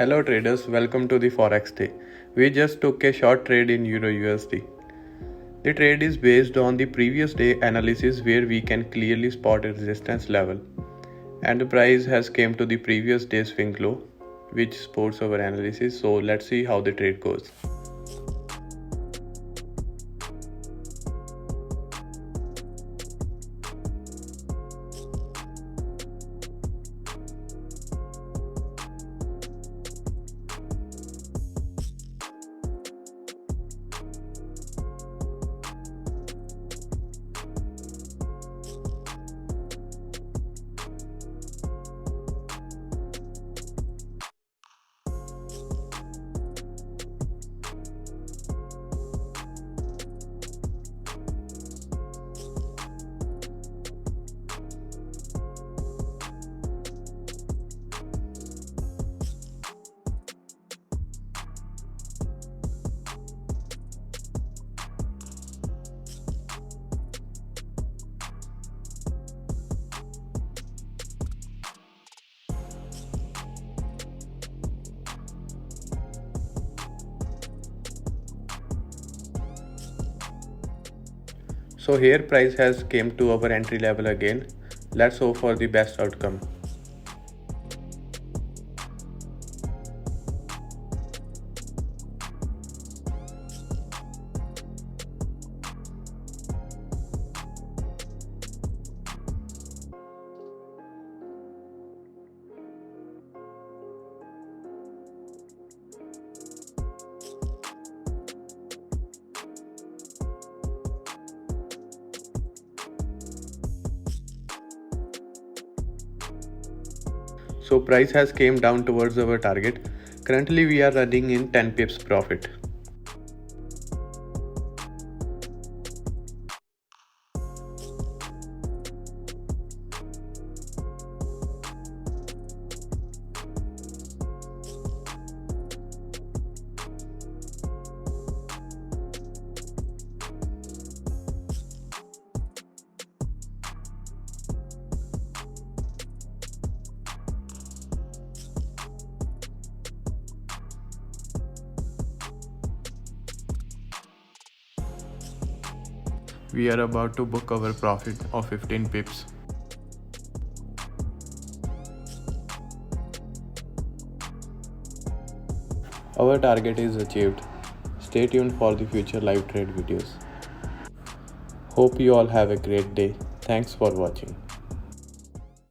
Hello traders, welcome to the Forex day. We just took a short trade in Euro USD. The trade is based on the previous day analysis where we can clearly spot a resistance level. And the price has came to the previous day's swing low, which supports our analysis. So let's see how the trade goes. So here price has came to our entry level again. Let's hope for the best outcome. So price has came down towards our target. Currently we are running in 10 pips profit. We are about to book our profit of 15 pips. Our target is achieved. Stay tuned for the future live trade videos. Hope you all have a great day. Thanks for watching.